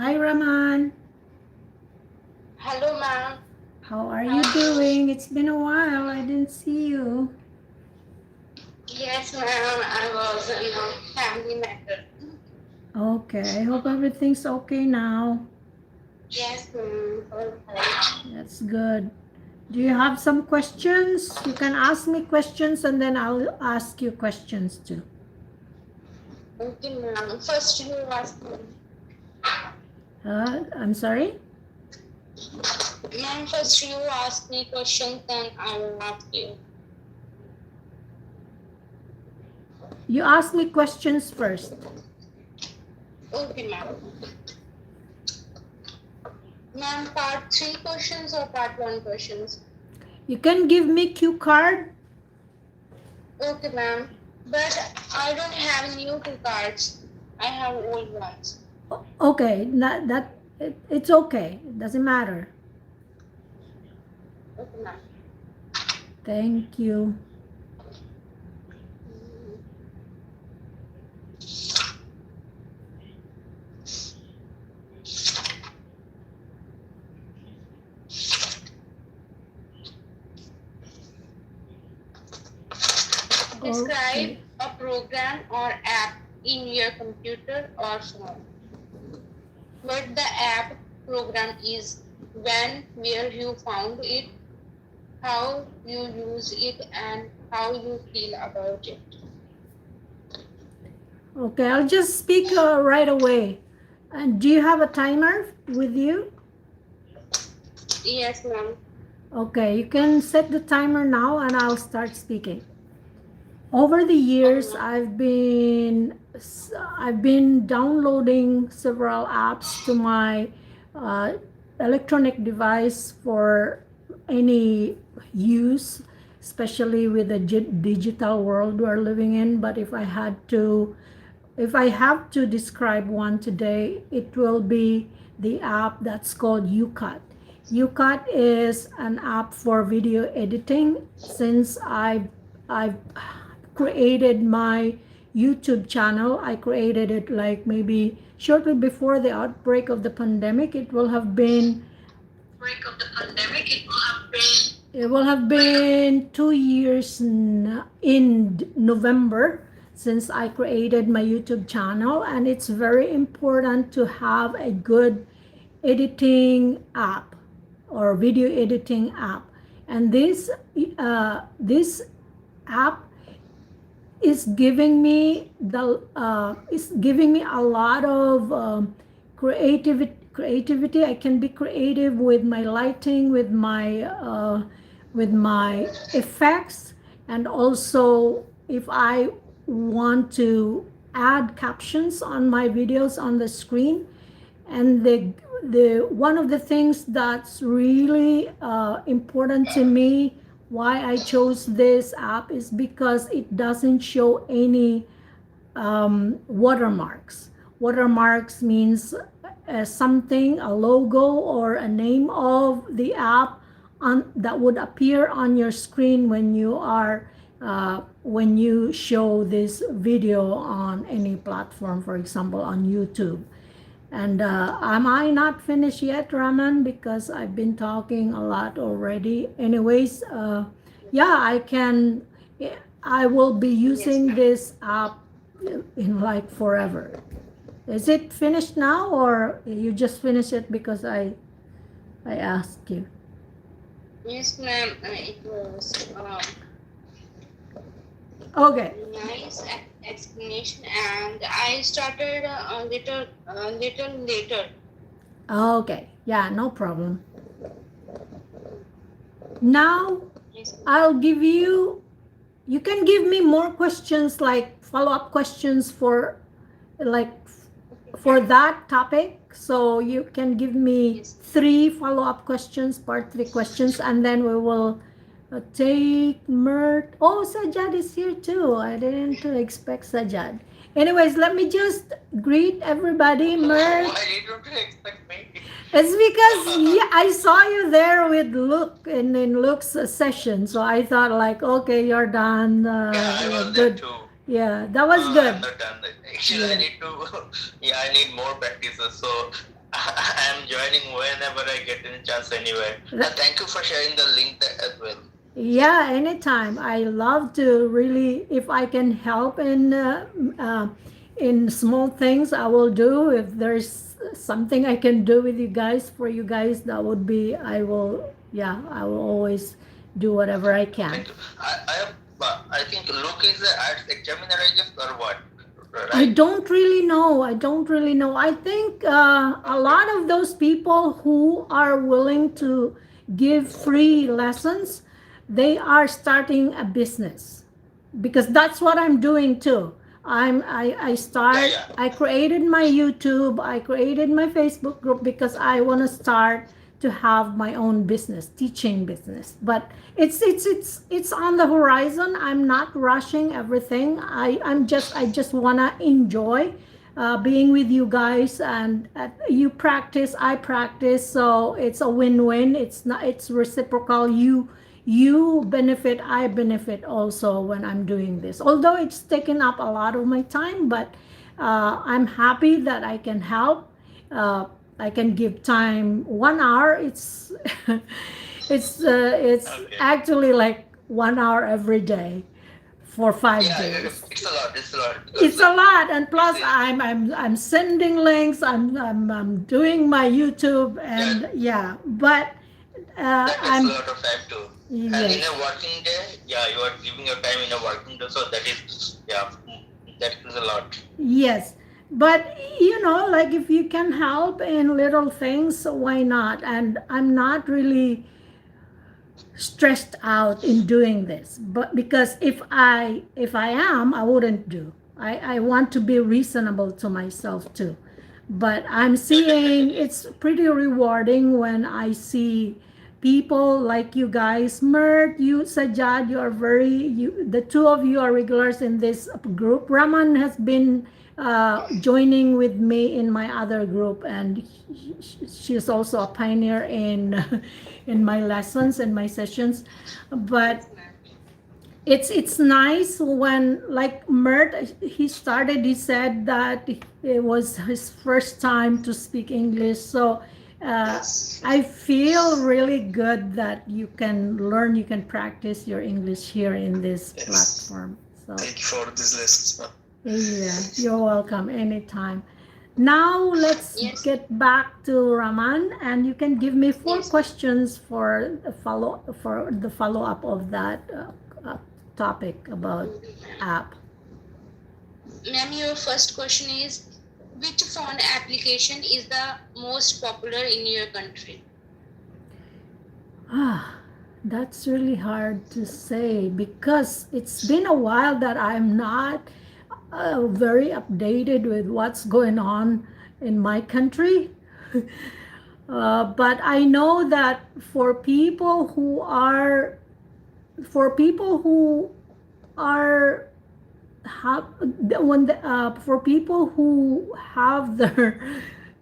Hi, Raman. Hello, ma'am. How are How you are you? doing? It's been a while. I didn't see you. Yes, ma'am. I was in a family matter. Okay, I hope everything's okay now. Yes, ma'am. All right. That's good. Do you have some questions? You can ask me questions and then I'll ask you questions too. Okay, ma'am. First, you ask me. I'm sorry? Ma'am, first you ask me questions, then I will ask you. You ask me questions first. Okay, ma'am. Ma'am, part 3 questions or part 1 questions? You can give me cue card. Okay, ma'am. But I don't have new two cards. I have old ones. Okay, it's okay. It doesn't matter. Okay, ma'am. Thank you. Describe Okay. a program or app in your computer or phone. What the app program is, when, where you found it, how you use it, and how you feel about it. Okay, I'll just speak right away. And do you have a timer with you? Yes, ma'am. Okay, you can set the timer now and I'll start speaking. Over the Okay, years, ma'am. I've been downloading several apps to my uh, electronic device for any use, especially with the digital world we're living in. But if I have to describe one today, it will be the app that's called UCut. UCut is an app for video editing. Since I've created my YouTube channel, I created it like maybe shortly before the outbreak of the pandemic. Break of the pandemic, it will have been It will have been 2 years in November since I created my YouTube channel, and it's very important to have a good editing app or video editing app. And this app is giving me a lot of creativity. I can be creative with my lighting, with my effects, and also if I want to add captions on my videos on the screen. And the one of the things that's really important to me, why I chose this app, is because it doesn't show any watermarks. Watermarks means something, a logo or a name of the app that would appear on your screen when you show this video on any platform, for example on YouTube. And am I not finished yet, Raman? Because I've been talking a lot already. Anyways, yeah, I will be yes, using ma'am. this app in like forever. Is it finished now, or you just finished it because I asked you? Yes, ma'am. It was Okay. nice explanation, and I started a little later. Okay. Yeah, no problem. Now Yes, ma'am. I'll give you. You can give me more questions, like follow-up questions like Okay, for ma'am. that topic. So you can give me Yes. 3 follow-up questions, part 3 questions, and then we will take Mert. Oh, Sajjad is here too. I didn't expect Sajjad. Anyways, let me just greet everybody. Mert, Why did you expect me? it's because yeah, I saw you there with Luke in Luke's session, so I thought like, okay, you're done. Yeah, I Yeah, was there good. too. Yeah, that was I'm good. not done. Actually, I Yeah. need to. Yeah, I need more practices. So I am joining whenever I get any chance anywhere. Thank you for sharing the link as well. Yeah, anytime. I love to really, if I can help in small things, I will do. If there's something I can do with you guys for you guys, that would be. I will. Yeah, I will always do whatever I can. Thank you. I think Luke is the arts examiner, I guess, or what? I Right? don't really know. I don't really know. I think a Okay. lot of those people who are willing to give free lessons, they are starting a business because that's what I'm doing too. Yeah, yeah. I created my YouTube, I created my Facebook group because I want to start to have my own business, teaching business. But it's on the horizon. I'm not rushing everything. I just want to enjoy being with you guys, and you practice, I practice, so it's a win-win. It's reciprocal. You benefit, I benefit also when I'm doing this, although it's taken up a lot of my time, but I'm happy that I can help. uh, I can give time 1 hour. It's Okay. actually like 1 hour every day for five Yeah, days it's a lot. It's a lot because It's a lot, and it's plus a, I'm sending links. I'm doing my YouTube, yeah, and yeah, but that takes a I'm lot of time too. And in a yes. working day, yeah, you are giving your time in a working day, so that is, yeah, that is a lot. Yes, but like if you can help in little things, why not? And I'm not really stressed out in doing this, but because if I am, I wouldn't do. I want to be reasonable to myself too. But I'm Yeah, seeing definitely. it's pretty rewarding when I see people like you guys. Mert, you, Sajjad, you are the two of you are regulars in this group. Raman has been joining with me in my other group, and she's also a pioneer in in my lessons and my sessions. But Yes, ma'am. it's nice when, like Mert, he said that it was his first time to speak English. So uh, Yes. I feel really good that you can learn, you can practice your English here in this Yes. platform. So Thank you for these lessons, ma'am. yeah, you're welcome anytime. Now let's Yes, get back to Raman, and you can give me four yes, ma'am. questions for the follow up of that topic about app. Ma'am, your first question is which phone application is the most popular in your country? Ah, that's really hard to say because it's been a while that I'm not very updated with what's going on in my country. But I know that for people who are have when for people who have their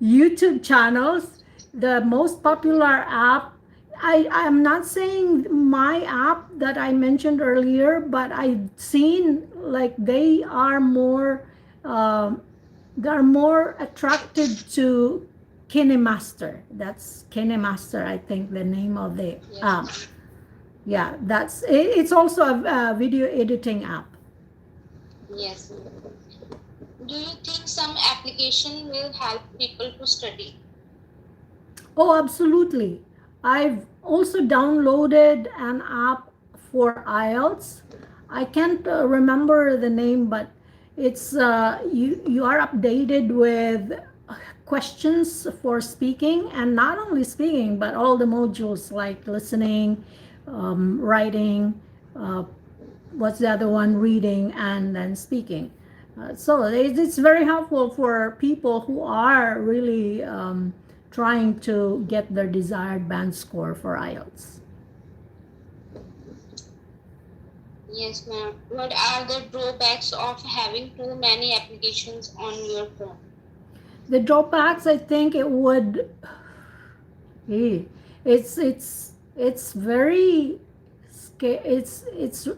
YouTube channels, the most popular app. I am not saying my app that I mentioned earlier, but I've seen like um, they're more attracted to KineMaster. That's KineMaster, I think, the name of the Yes, app. ma'am. Yeah, it's also a video editing app. Yes, ma'am. Do you think some application will help people to study? Oh, absolutely. I've also downloaded an app for IELTS. I can't remember the name, but it's you are updated with questions for speaking, and not only speaking but all the modules like listening, writing, uh, what's the other one, reading, and then speaking. So it's very helpful for people who are really trying to get their desired band score for IELTS. Yes, ma'am. What are the drawbacks of having too many applications on your phone? The drawbacks, I think it would, eh, it's very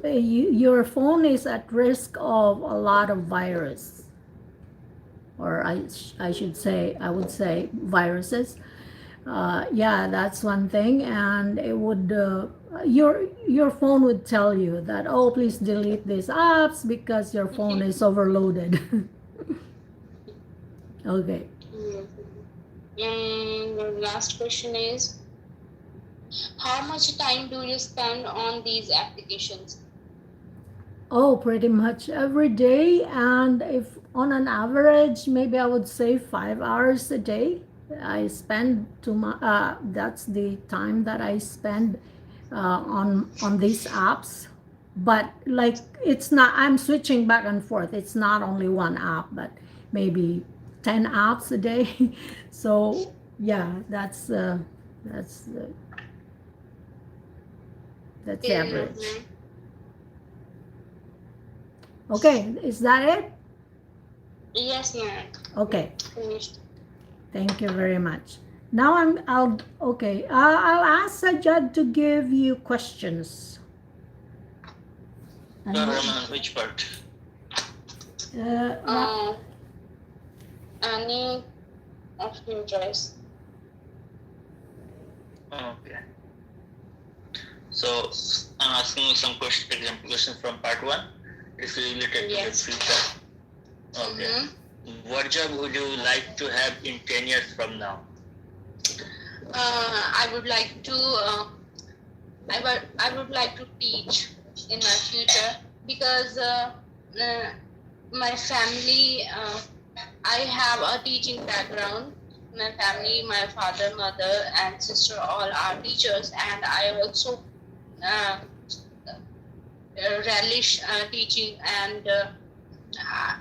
your phone is at risk of a lot of virus. or I would say viruses. Yeah, that's one thing, and it would your phone would tell you that, oh, please delete these apps because your phone is overloaded. Okay. Yes. And the last question is, how much time do you spend on these applications? Oh, pretty much every day, and if on an average, maybe I would say 5 hours a day. I spend to my that's the time that I spend on these apps. But like it's not, I'm switching back and forth. It's not only one app, but maybe 10 apps a day. So yeah, that's uh, that's the average. Mhm. Okay, is that it? Yes, Mert. Okay. Finished. Thank you very much. Now I'll ask Sajjad to give you questions. No, Raman, which part? Uh, Any of your choice. Okay. So I'm asking you some example questions from part 1. It's related to your Yes. future. Okay. What job would you like to have in 10 years from now? I would like to. I would like to teach in my future because my family. I have a teaching background. My family, my father, mother, and sister, all are teachers, and I also uh, relish teaching, and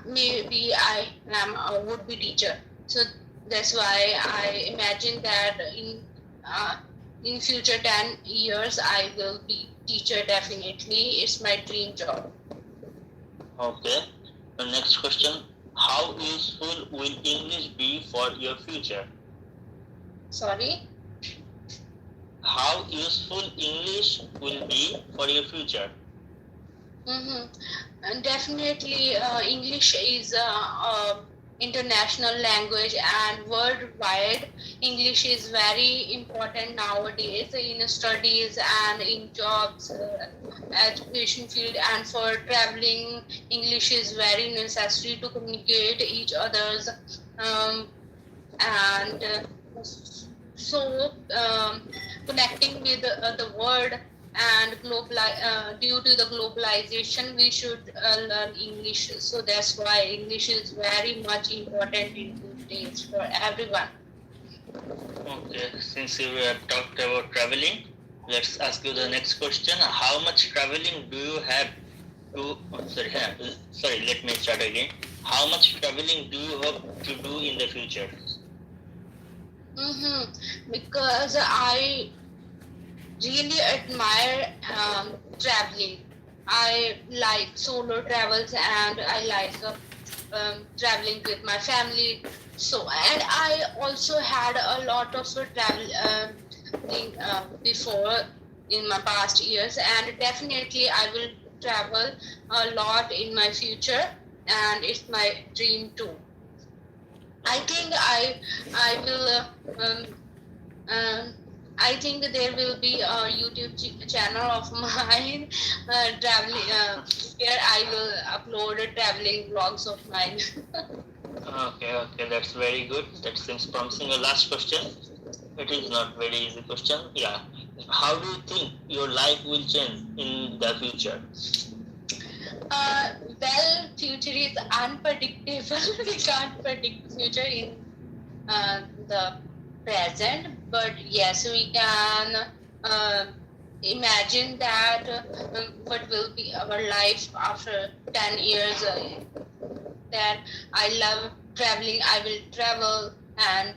maybe I am a would-be teacher. So that's why I imagine that in future 10 years I will be teacher definitely. It's my dream job. Okay. The next question. How useful will English be for your future? Sorry. How useful English will be for your future? And definitely, English is international language, and worldwide, English is very important nowadays in studies and in jobs, education field, and for traveling. English is very necessary to communicate each other's, and so connecting with the world and due to the globalization we should learn English, so that's why English is very much important in these days for everyone. Okay. Since you have talked about traveling, let's ask you the next question. How much traveling do you have to? Sorry. Let me start again. How much traveling do you hope to do in the future? Because I really admire traveling. I like solo travels, and I like traveling with my family. So, and I also had a lot of travel before in my past years, and definitely I will travel a lot in my future, and it's my dream too. I think I will. Um, I think there will be a YouTube channel of mine traveling where I will upload traveling vlogs of mine. Okay, that's very good. That seems promising. The last question. It is not very easy question. Yeah. How do you think your life will change in the future? Well, future is unpredictable. We can't predict the future in the present, but yes, we can imagine that what will be our life after 10 years. That I love traveling, I will travel, and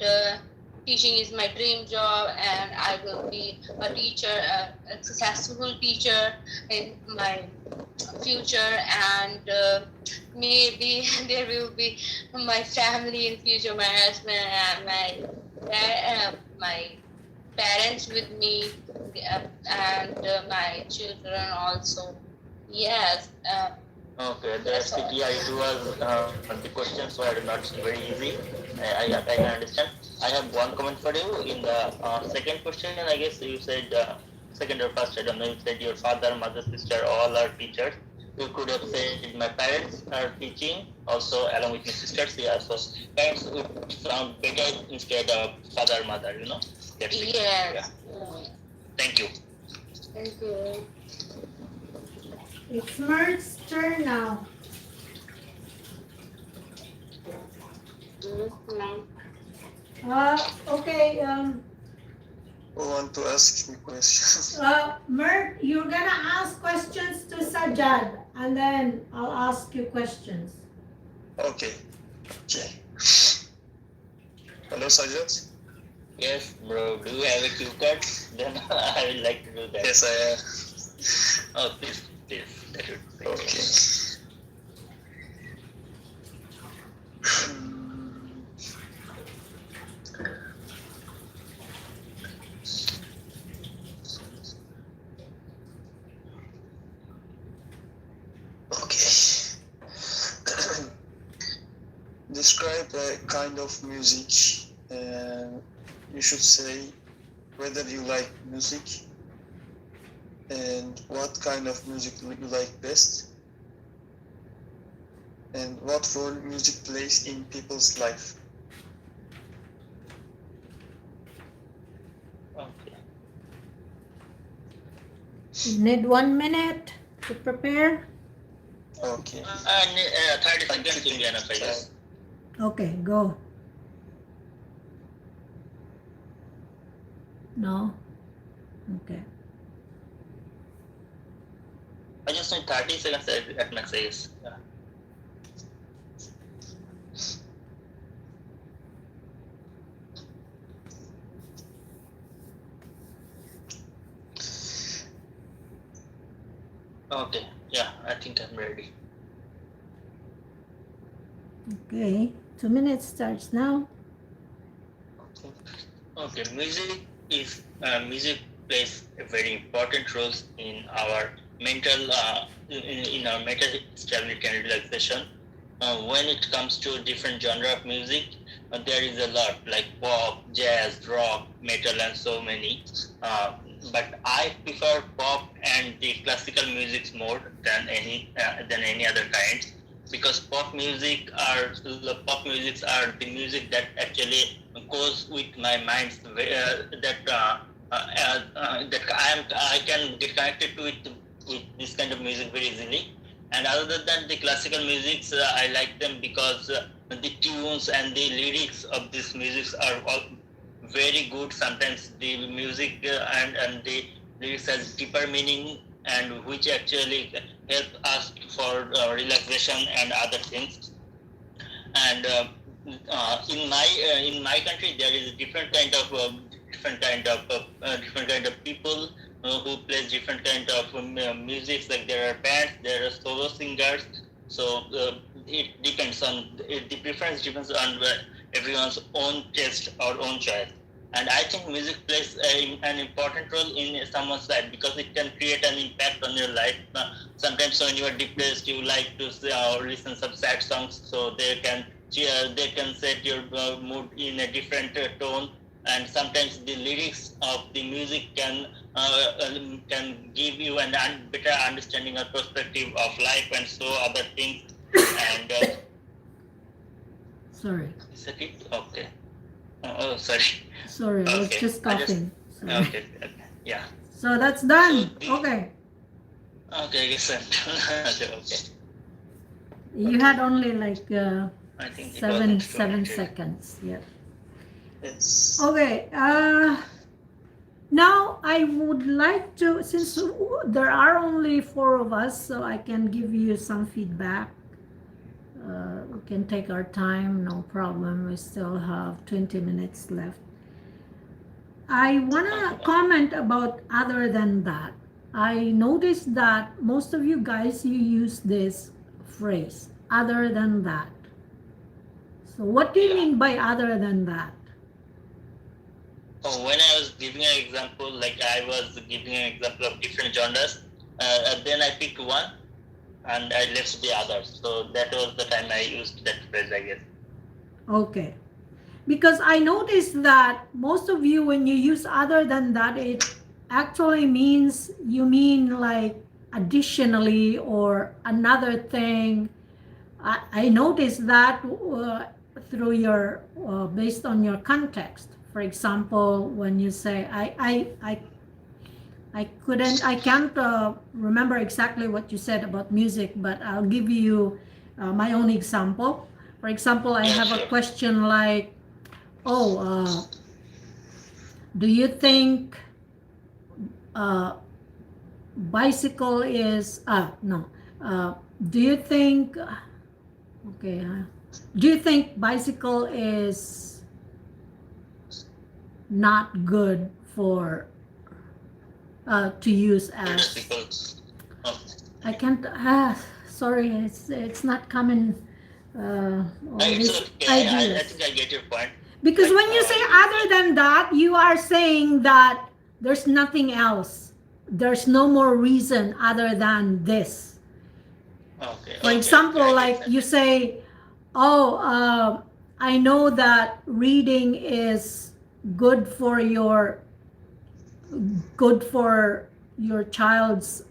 teaching is my dream job, and I will be a teacher, a successful teacher in my future, and maybe there will be my family in future, my husband and my parents with me, and my children also. Yes. Okay, That's that's it. all. Yeah, it was the questions were not very easy. I can understand. I have one comment for you. In the second question, I guess you said second or first. I don't know. You said your father, mother, sister, all are teachers. You could have said my parents are teaching, also along with my sisters. Yeah, so parents would sound better instead of father, mother. That's it. Yeah. Yes. Thank you. Thank you. It's Mert's turn now. Now, Okay, Who want to ask me questions? Mert, you're gonna ask questions to Sajjad, and then I'll ask you questions. Okay. Okay. Hello, Sajjad. Yes, bro. Do you have a cue card? Then I would like to do that. Yes, I am. Oh, please. That would be Okay. great. Okay. Describe a kind of music. You should say whether you like music and what kind of music you like best and what role music plays in people's life. Okay. You need 1 minute to prepare. Okay. 30 seconds will be enough, I guess. Okay, go. No? Okay. I just need 30 seconds at max, I guess. Yeah. Okay. Yeah, I think I'm ready. Okay, 2 minutes starts now. Okay, music plays a very important role in our mental in our mental stability and relaxation. When it comes to different genre of music, there is a lot like pop, jazz, rock, metal, and so many. But I prefer pop and the classical music more than any other kind, because pop musics are the music that actually goes with my mind, that I can get connected to it with this kind of music very easily. And other than the classical musics, I like them because the tunes and the lyrics of these musics are all very good. Sometimes the music and the lyrics has deeper meaning, and which actually help us for relaxation and other things. And in my country, there is a different kind of people who plays different kind of music. Like there are bands, there are solo singers. So the preference depends on everyone's own taste or own choice. And I think music plays an important role in someone's life because it can create an impact on your life. Sometimes when you are depressed, you like to listen some sad songs, so they can set your mood in a different tone. And sometimes the lyrics of the music can give you better understanding or perspective of life and so other things. And Sorry. is that it? Okay. Oh, sorry. Sorry, I was Okay. just coughing. Sorry. Okay. Yeah. So that's done. So Okay. Okay, I guess I'm done. Okay. You had only like I think it was seven instrumented. seconds. Yeah. Yes. Okay. Now I would like to, since there are only 4 of us, so I can give you some feedback. We can take our time, no problem. We still have 20 minutes left. I want to comment about other than that. I noticed that most of you guys, you use this phrase, other than that. So what do you mean by other than that? Oh, when I was giving an example, like I was giving an example of different genres, then I picked one. and I left the others. So that was the time I used that phrase, I guess. Okay. Because I noticed that most of you, when you use other than that, it actually means you mean like additionally or another thing. I noticed that through your, based on your context. For example, when you say, I can't remember exactly what you said about music, but I'll give you my own example. For example, I Yeah, have a sure. question like, oh, do you think bicycle is, no, do you think, okay, do you think bicycle is not good for, to use as, Because, oh, I can't, sorry, it's not coming, all it's these okay. I ideas. think I get your point. Because Like, when you say you, other than that, you are saying that there's nothing else. There's no more reason other than this. okay, For okay, example, I get like that. you say, oh, I know that reading is good for your, good for your child's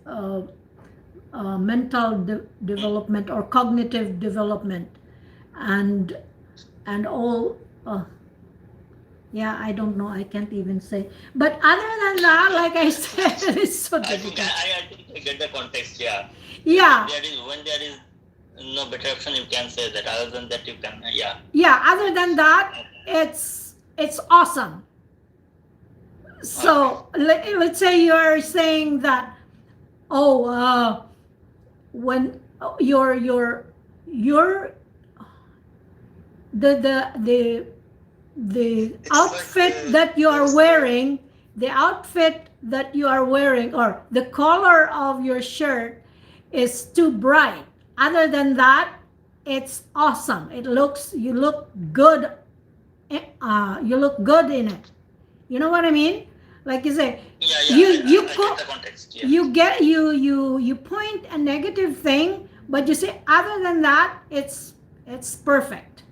mental development or cognitive development, and all. Yeah, I don't know. I can't even say. But other than that, like I said, it's so I think difficult. I think I get the context. Yeah. Yeah, When there is no better option, you can say that. Other than that, you can. Yeah. yeah. Other than that, it's awesome. Okay. So let's say you're saying that, oh, when your the the It's like outfit that you are there's wearing, the outfit that you are wearing, or the color of your shirt is too bright. Other than that, it's awesome. It looks, you look good. You look good in it. You know what I mean? Like you say, Yeah, yeah. you I get co- the context. Yeah. you get you point a negative thing, but you say other than that, it's perfect.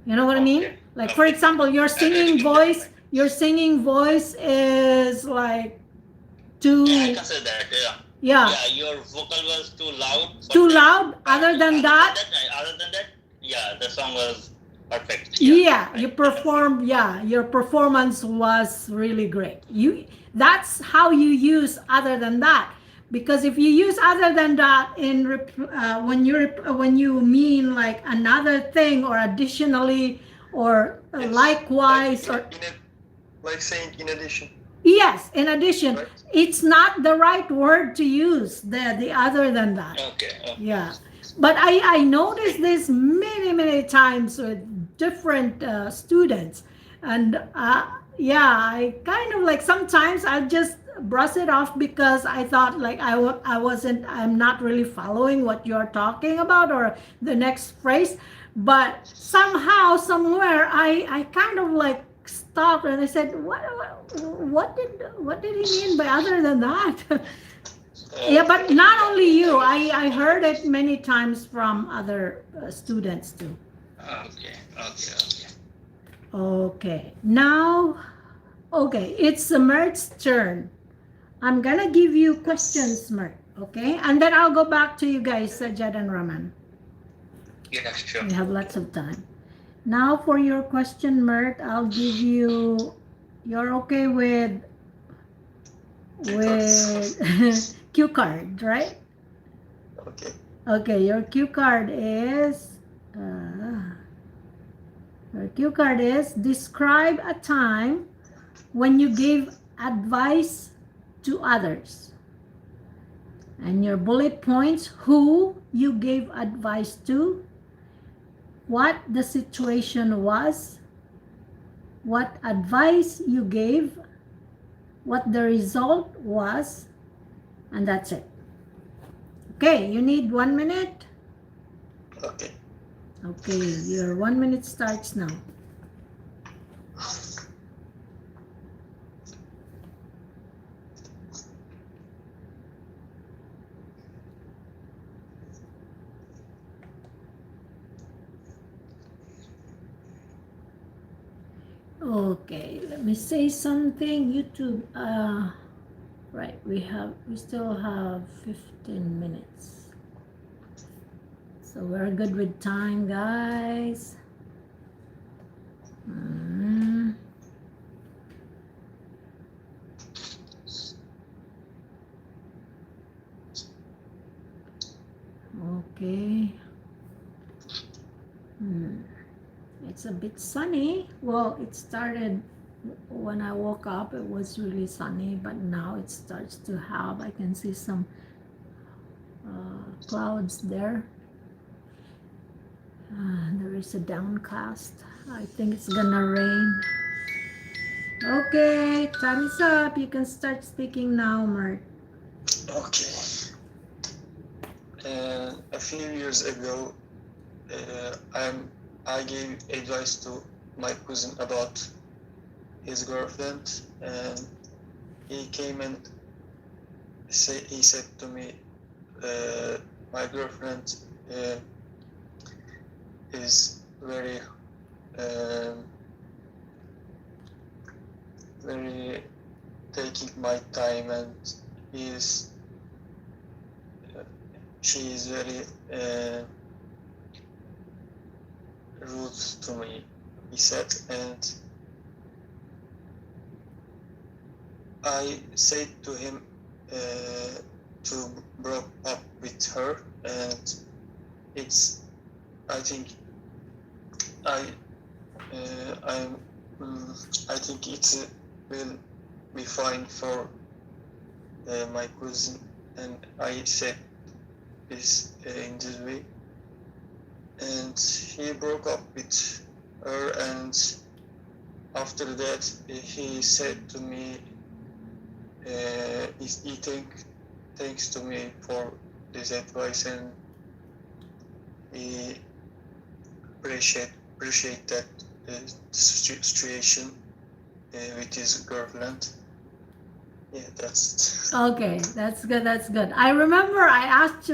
You know what I mean? Okay. Like for Okay. example, I get that point. your singing voice is like Yeah, I too, can say that. Yeah. yeah, Yeah, your vocal was too loud too sometimes, loud. but other than that, yeah, the song was perfect. Yeah, Yeah, you I can say. performed. Yeah, your performance was really great. That's how you use other than that. Because if you use other than that in when you mean like another thing or additionally or it's like likewise or, like saying in addition, yes, in addition, right? it's not the right word to use, the other than that. Okay. Okay. Yeah. But I noticed this many times with different students. And yeah, I kind of like sometimes I just brush it off because I thought like I'm not really following what you're talking about or the next phrase. But somehow, somewhere, I kind of like stopped and I said, what did he mean by other than that? Yeah, but Okay. not Yeah, only yeah, you. I get I heard it many times from other students too. it. Okay. Okay. Okay. Okay, now, okay, it's Mert's turn. I'm gonna give you Yes. questions, Mert, okay? And then I'll go back to you guys, Sajjad and Raman. Yeah, sure. We have lots of time. Now for your question, Mert, I'll give you, you're okay Cue cards. cue card, right? Okay. Okay, your cue card is, your cue card is describe a time when you gave advice to others. And your bullet points, who you gave advice to, what the situation was, what advice you gave, what the result was, and that's it. Okay, you need 1 minute. Okay. Okay, your 1 minute starts now. Okay, let me say something. YouTube. Right. We still have 15 minutes. So we're good with time, guys. Mm. Okay. It's a bit sunny. Well, it started when I woke up. It was really sunny, but now it starts to have. I can see some clouds there. There is a downcast. I think it's gonna rain. Okay, time is up. You can start speaking now, Mert. Okay. A few years ago, I gave advice to my cousin about his girlfriend, and he came and he said to me, my girlfriend is very taking my time, and she is very rude to me, he said, and I said to him to break up with her, and I think it will be fine for my cousin, and I said this in this way, and he broke up with her, and after that he said to me, he thanks to me for this advice, and he appreciate that situation with his girlfriend. Yeah, that's it. Okay, that's good. That's good. I remember I asked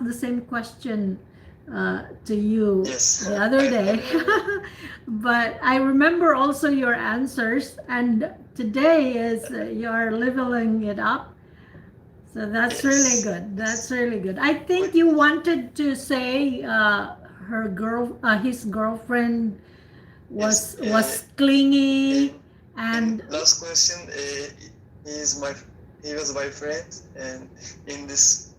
the same question to you Yes, the other day, I but I remember also your answers. And today is you're leveling it up. So that's really yes. good. That's really good. I think you wanted to say his girlfriend Yes, was clingy, in and last question, he was my friend, and in this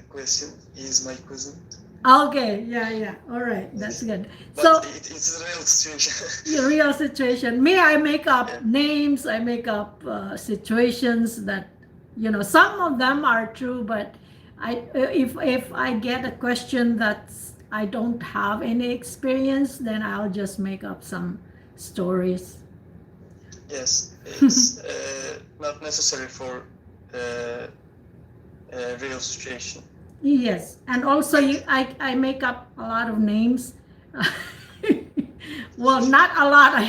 question, he is my cousin. okay, yeah, all right, that's good. But So it's a real situation. your real situation. Me, I make up Yeah. names. I make up situations that some of them are true, but if I get a question that's I don't have any experience, then I'll just make up some stories. Yes, it's not necessary for a real situation. Yes, and also I make up a lot of names. Well, not a lot. I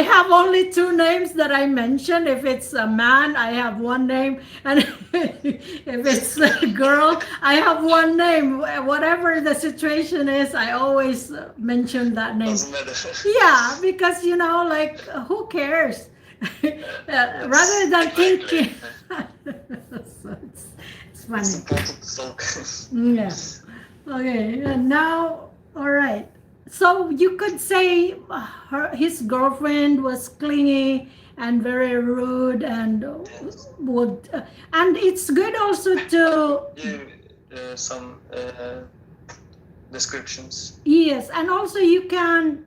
have only two names that I mentioned. If it's a man, I have one name, and if it's a girl, I have one name. Whatever the situation is, I always mention that name. Doesn't matter. Yeah, because like who cares? Rather than thinking. So it's funny. It's important to talk. Yeah. Okay. And now, all right. So you could say his girlfriend was clingy and very rude, and would, and it's good also to Give some descriptions. yes, and also you can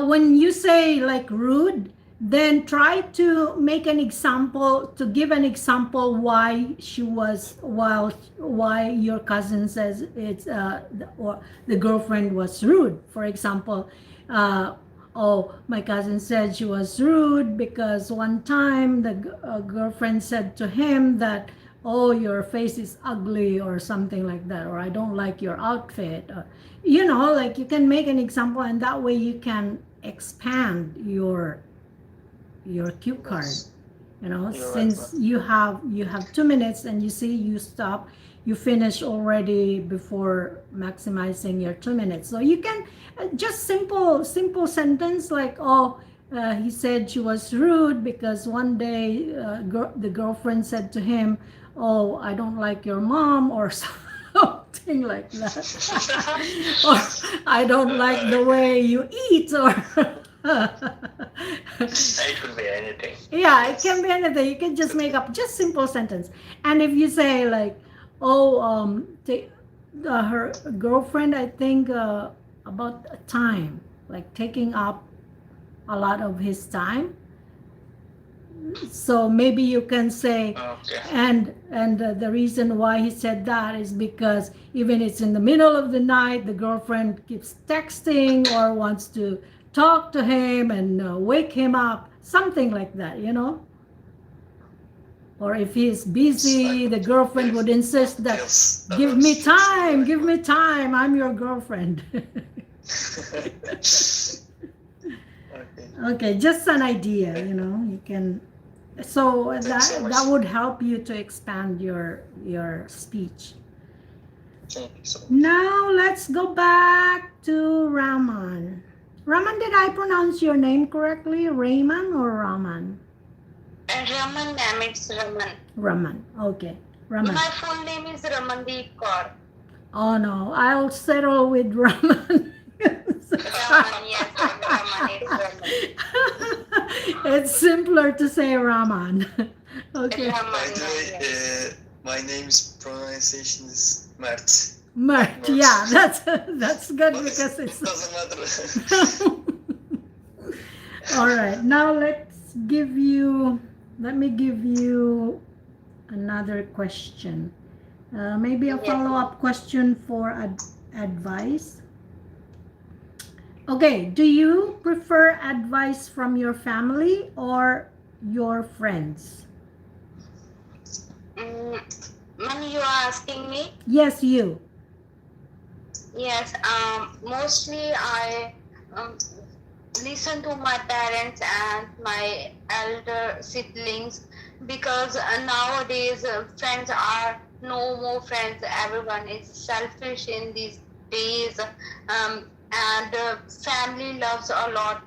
when you say like rude, then try to make an example, to give an example why she was, why your cousin says it's or the girlfriend was rude. For example, oh, my cousin said she was rude because one time the girlfriend said to him that, oh, your face is ugly or something like that, or I don't like your outfit, or like you can make an example, and that way you can expand your cue card. Yes. You're You're right, since you have 2 minutes, and you see you stop, you finish already before maximizing your 2 minutes. So you can just simple sentence like, oh, he said she was rude because one day the girlfriend said to him, oh, I don't like your mom, or something like that. Or I don't like the way you eat, or It could be anything. yeah, it can be anything. You can just make up just simple sentence. And if you say like, oh, her girlfriend, I think about time, like taking up a lot of his time. So maybe you can say, Okay. and the reason why he said that is because even it's in the middle of the night, the girlfriend keeps texting or wants to talk to him and wake him up, something like that, you know. Or if he's busy, the girlfriend would insist that, give me time, I'm your girlfriend. Okay. Okay, just an idea, you know. You can, so Thank you so much. that would help you to expand your speech. Thank you so much. Now let's go back to Raman. Raman, did I pronounce your name correctly? Raman or Raman? Raman, ma'am, it's Raman. Raman. Okay, Raman. My full name is Ramandeep Kaur. Oh no, I'll settle with Raman. Raman, yes, Raman, it's Raman. It's simpler to say Raman. Okay. By Raman, the way, yes. my name's pronunciation is Mert. Mert. Yeah, that's good But because it it's. doesn't matter. All right, now let me give you another question. Maybe a Yes. follow-up question for advice. Okay, do you prefer advice from your family or your friends? Ma'am, you are asking me? Yes, you. Yes, mostly I listen to my parents and my elder siblings, because nowadays friends are no more friends. Everyone is selfish in these days, and family loves a lot,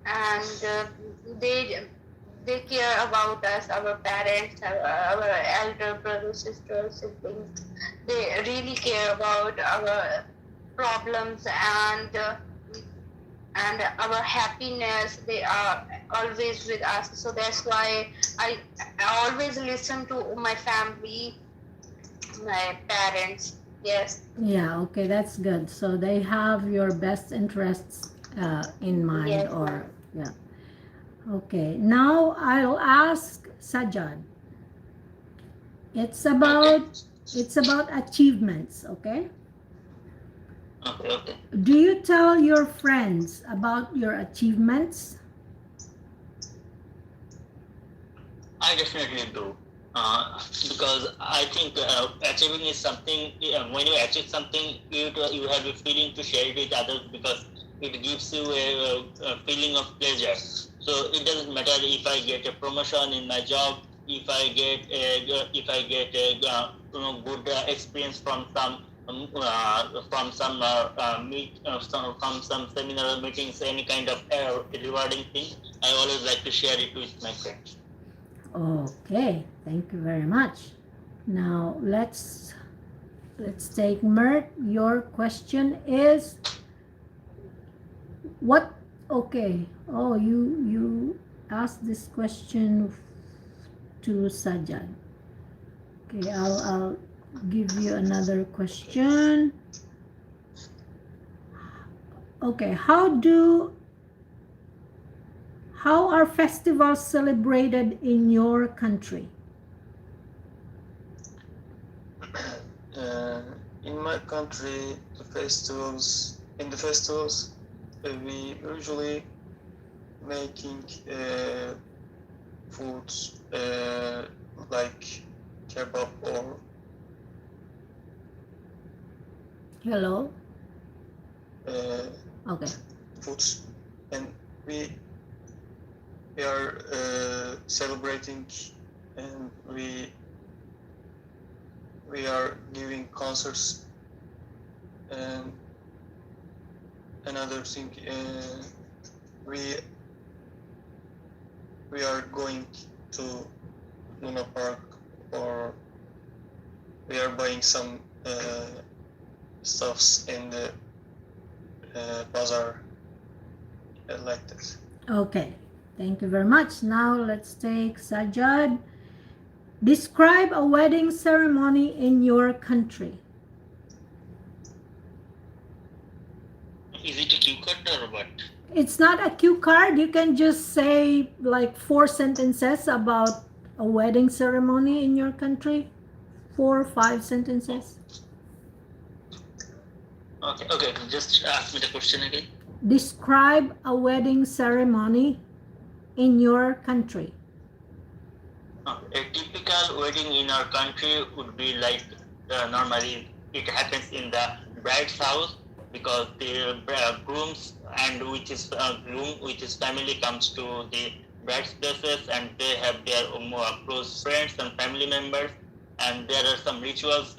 and they care about us, our parents, our elder brothers, sisters, siblings. They really care about our problems and our happiness. They are always with us. So that's why I always listen to my family, my parents. Yes. Yeah, okay, that's good. So they have your best interests in mind, Yes, or ma'am. yeah. Okay, now I'll ask Sajjad. It's about achievements, okay? Okay. Do you tell your friends about your achievements? I definitely do. Because I think achieving is something, when you achieve something, you have a feeling to share it with others, because it gives you a feeling of pleasure. So it doesn't matter if I get a promotion in my job, if I get a good experience from some from some seminar or meetings, any kind of rewarding thing. I always like to share it with my friends. Okay, thank you very much. Now let's take Mert. Your question is what? Okay. Oh, you asked this question to Sajjad. Okay, I'll give you another question. Okay, how are festivals celebrated in your country? In my country, the festivals, we usually making foods like kebab or Hello? Okay. foods, and we are celebrating, and we we are giving concerts, and another thing, we are going to Luna Park, or we are buying some stuffs in the bazaar, like this. Okay, thank you very much. Now let's take Sajjad. Describe a wedding ceremony in your country. Is it a cue card or what? It's not a cue card. You can just say like 4 sentences about a wedding ceremony in your country. 4 or 5 sentences. Okay. Just ask me the question again. Describe a wedding ceremony in your country. A typical wedding in our country would be like normally it happens in the bride's house, because the grooms and groom with his family comes to the bride's places, and they have their more close friends and family members, and there are some rituals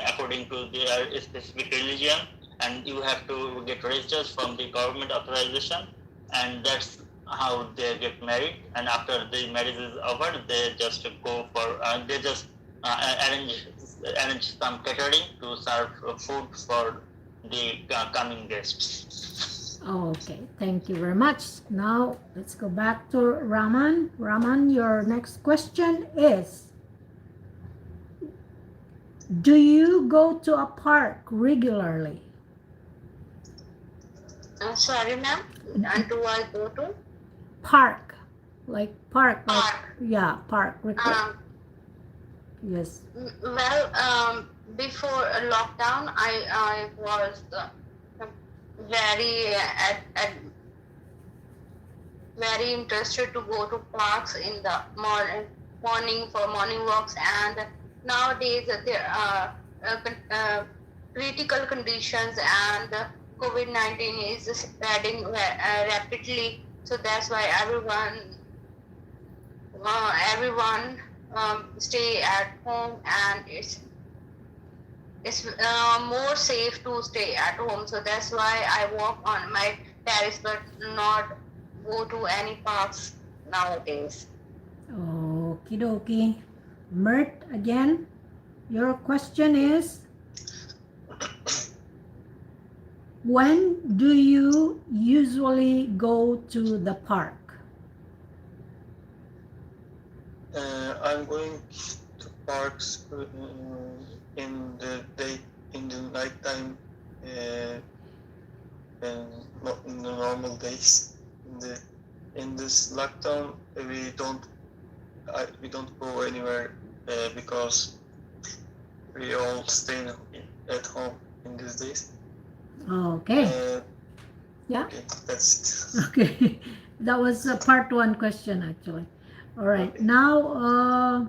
according to their specific religion, and you have to get registers from the government authorization, and that's how they get married. And after the marriage is over, they just go for arrange some catering to serve food for the coming guests. Okay, thank you very much. Now let's go back to Raman. Raman, your next question is, do you go to a park regularly? Sorry, ma'am. And do I go to? Park, like park. Park. Yeah, park. Yes. Well, before lockdown, I was very very interested to go to parks in the morning for morning walks, and nowadays there are critical conditions, and COVID-19 is spreading rapidly, so that's why everyone stay at home, and it's more safe to stay at home. So that's why I walk on my terrace, but not go to any parks nowadays. Okie dokie. Mert, again, your question is, when do you usually go to the park? I'm going to parks in the night time, and not in the normal days. In this lockdown, we don't go anywhere because we all stay at home in these days. Okay. Yeah. Okay, that's it. Okay. That was a part 1 question, actually. All right. Okay. Now,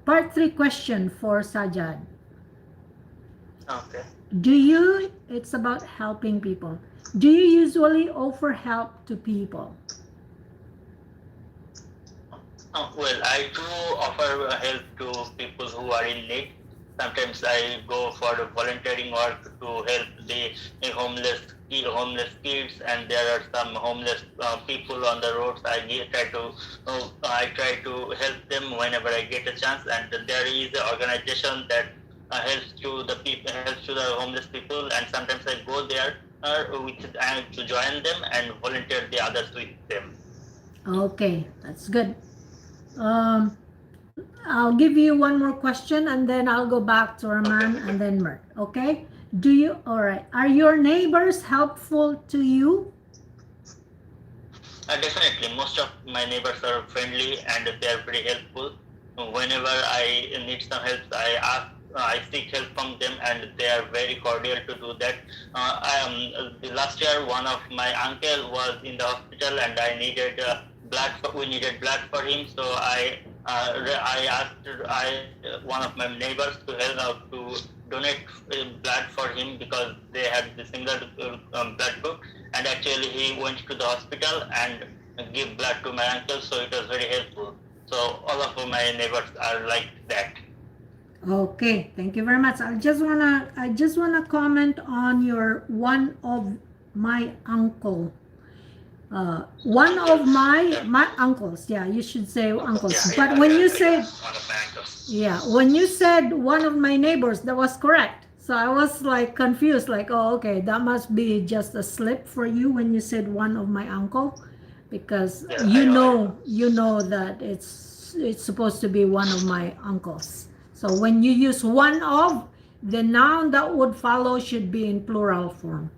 part 3 question for Sajjad. Okay. It's about helping people. Do you usually offer help to people? Well, I do offer help to people who are in need. Sometimes I go for volunteering work to help the homeless kids, and there are some homeless people on the roads. I try to help them whenever I get a chance, and there is an organization that helps to the homeless people, and sometimes I go there to join them and volunteer the others with them. Okay, that's good. I'll give you one more question, and then I'll go back to Raman and then Mert. Okay? All right. Are your neighbors helpful to you? Definitely. Most of my neighbors are friendly and they are very helpful. Whenever I need some help, I seek help from them, and they are very cordial to do that. Last year, one of my uncle was in the hospital, and I needed we needed blood for him, so I asked one of my neighbors to help out to donate blood for him, because they had the similar blood group, and actually he went to the hospital and gave blood to my uncle, so it was very helpful. So all of my neighbors are like that. Okay, thank you very much. I just wanna comment on your one of my uncle. One of my uncles. Yeah, you should say uncles. But when you said, One of my uncles. yeah, when you said one of my neighbors, that was correct. So I was like confused, like, oh, okay, that must be just a slip for you when you said one of my uncle, because Yeah, I know. you know that it's supposed to be one of my uncles. So when you use one of, the noun that would follow should be in plural form.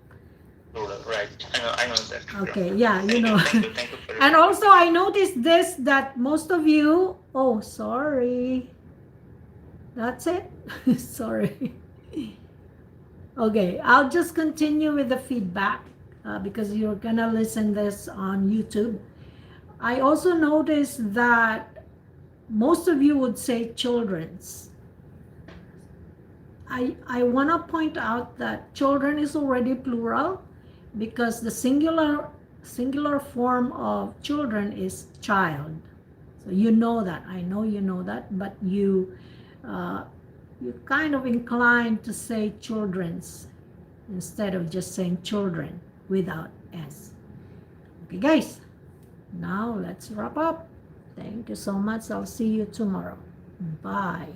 Plural, right. I know that. Okay, yeah, you know. Thank you for your And also I noticed this, that most of you, oh, sorry. That's it. Sorry. Okay, I'll just continue with the feedback because you're gonna listen this on YouTube. I also noticed that most of you would say children's. I want to point out that children is already plural because the singular form of children is child. So you know that. I know you know that, but uh, you kind of inclined to say children's instead of just saying children without s. Okay, guys. Now let's wrap up. Thank you so much. I'll see you tomorrow. Bye.